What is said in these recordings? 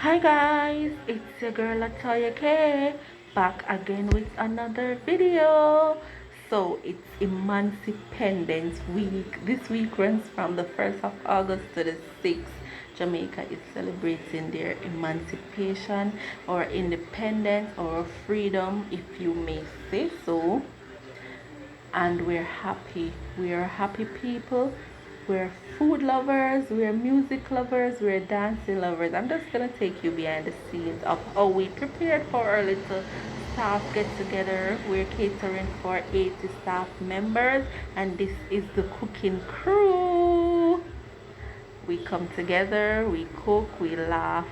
Hi guys, it's your girl Latoya K back again with another video. So it's Emanici-pendence week. This week runs from the 1st of August to the 6th. Jamaica is celebrating their emancipation or independence or freedom, if you may say so. And we're happy. We're happy people. We're food lovers, we're music lovers, we're dancing lovers. I'm just gonna take you behind the scenes of how we prepared for our little staff get together. We're catering for 80 staff members, and this is the cooking crew. We come together, we cook, we laugh,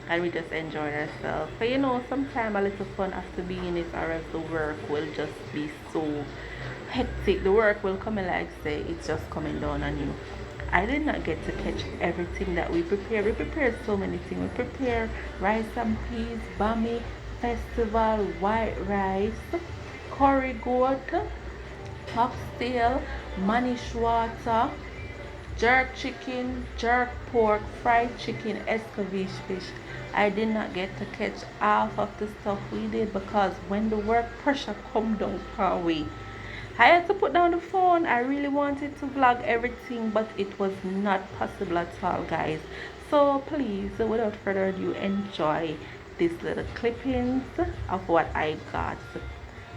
and we just enjoy ourselves. So sometimes a little fun has to be in it, or else the work will just be so hectic. The work will come in, like say it's just coming down on you. I did not get to catch everything that we prepared. We prepared so many things. We prepared rice and peas, bami, festival, white rice, curry goat, oxtail, manish water, jerk chicken, jerk pork, fried chicken, escovitch fish. I did not get to catch half of the stuff we did because when the work pressure come down our way, I had to put down the phone. I really wanted to vlog everything, but it was not possible at all, guys. So please, without further ado, enjoy these little clippings of what I got.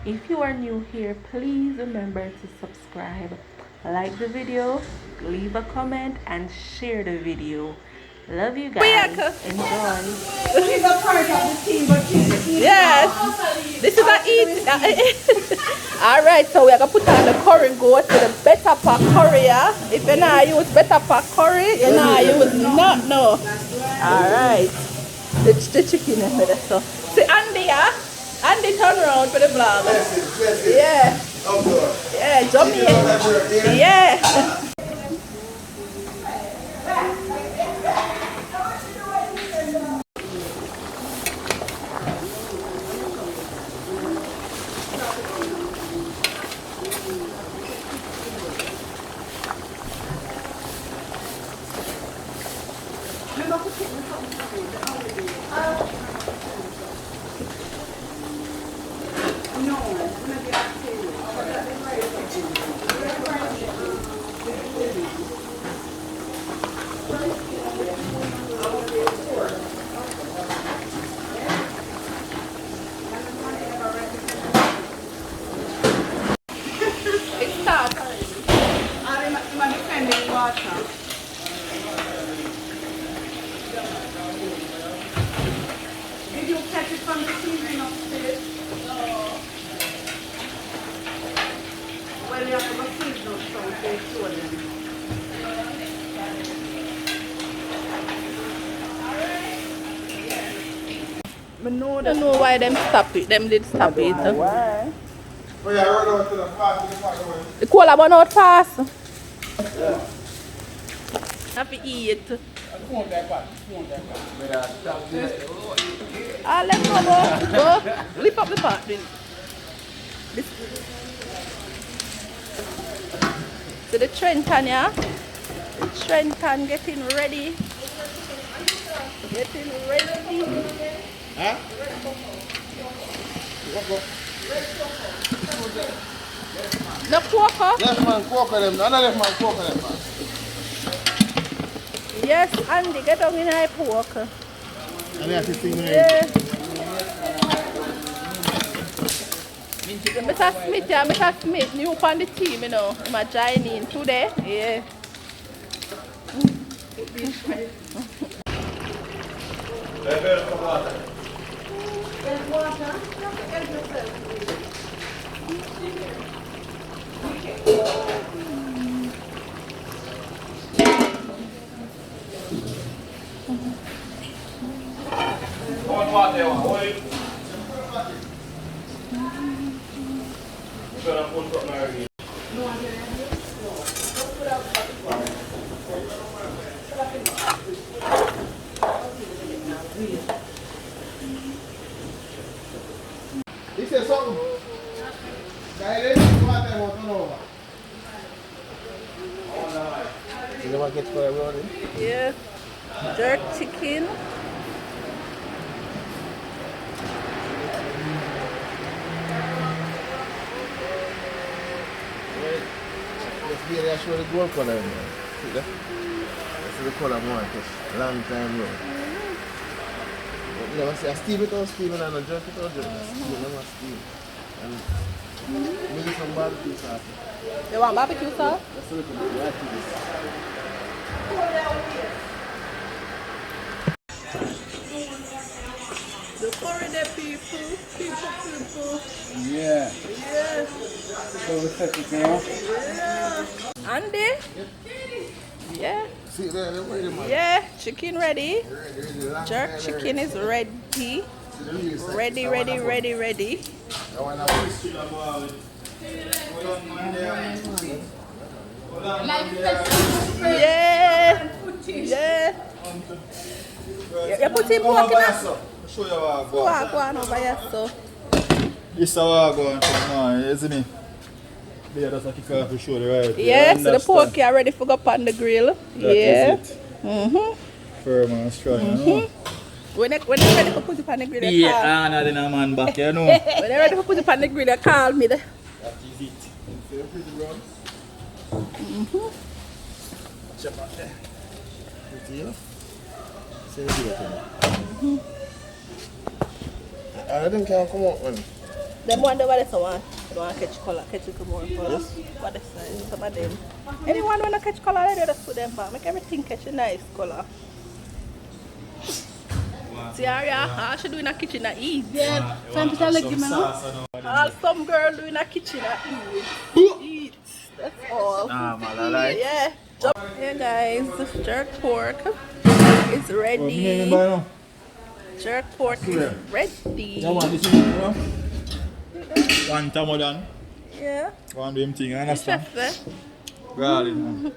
If you are new here, please remember to subscribe, like the video, leave a comment, and share the video. Love you guys. Enjoy. She's a part of the team, but she's the Yes, this is a eat. All right, so we are gonna put on the curry goat to the better pack curry. Yeah? If you not use better pack curry, you not use not no. All right, the chicken in there. So see Andy, yeah, Andy turn around for the vlog. Yeah. Yeah, Jamaica. Yeah. Did you catch it from the season upstairs? Well, you have a season, so they show them. I don't know why them stop it. Them did stop it. Why? Oh yeah, run out to the fast. The cola run out fast. Yeah. Have to eat. Ah, let go. Lift up the pot. So the Trenton, yeah? The Trenton getting ready. Getting ready. Huh? No pork? Left man, pork them. Another left man, pork them, man. Yes, Andy, get on in my pork. And that's the thing. Yeah. Mr. Smith, yeah, Mr. Smith, new on the team, you know. I'm joining today. Yeah. He said something. Guys, what time was on over? You know what gets for everybody? Yeah. Jerk chicken. Yeah, they show the gold color in there. See that? That's the color more catch. Long time ago. But you know, see, I steam it out, steam it and I jerk it out, jerk it. Steam it, never steam. And maybe some barbecue sauce. You want barbecue sauce? That's a little bit right to this. The foreigner people. Yeah. Yeah. So we set it now. Yeah. Andy? Yeah. See there, they're ready, man. Yeah. Chicken ready. Ready, long Jerk time chicken ready. is ready. See the real side. Ready. That one I want. Yeah. Yeah. You put him walking up. Show you how I go. Walk one over here, so. This is how I go on now, isn't it? Yeah, that's a kick off to show the right. Yeah, so the pork are ready for go up on the grill. That Yeah. is it. Firm and strong, you know? When they ready to put it on the grill, they call. Yeah, and then a man back, you know? When they ready to put it on the grill, they call me. That is it. Feel pretty brown? Chop out there. Pretty enough. See the deal to me. I didn't can't come out, man. Them one over there, someone. They want to catch color, catch it more color. Yes. What they say, some of them. Anyone want to catch color, they just put them back. Make everything catch a nice color. See, Aria, she do in the kitchen at Eve. Yeah, time to tell you, man. All some girl do in the kitchen at Eve. Eat. That's all. Nah, man, I like. Yeah. Hey guys, jerk pork is ready. Jerk pork is ready. You want this in, you know? One time done. Yeah. One them thing, you understand? Chef, Garlic, man.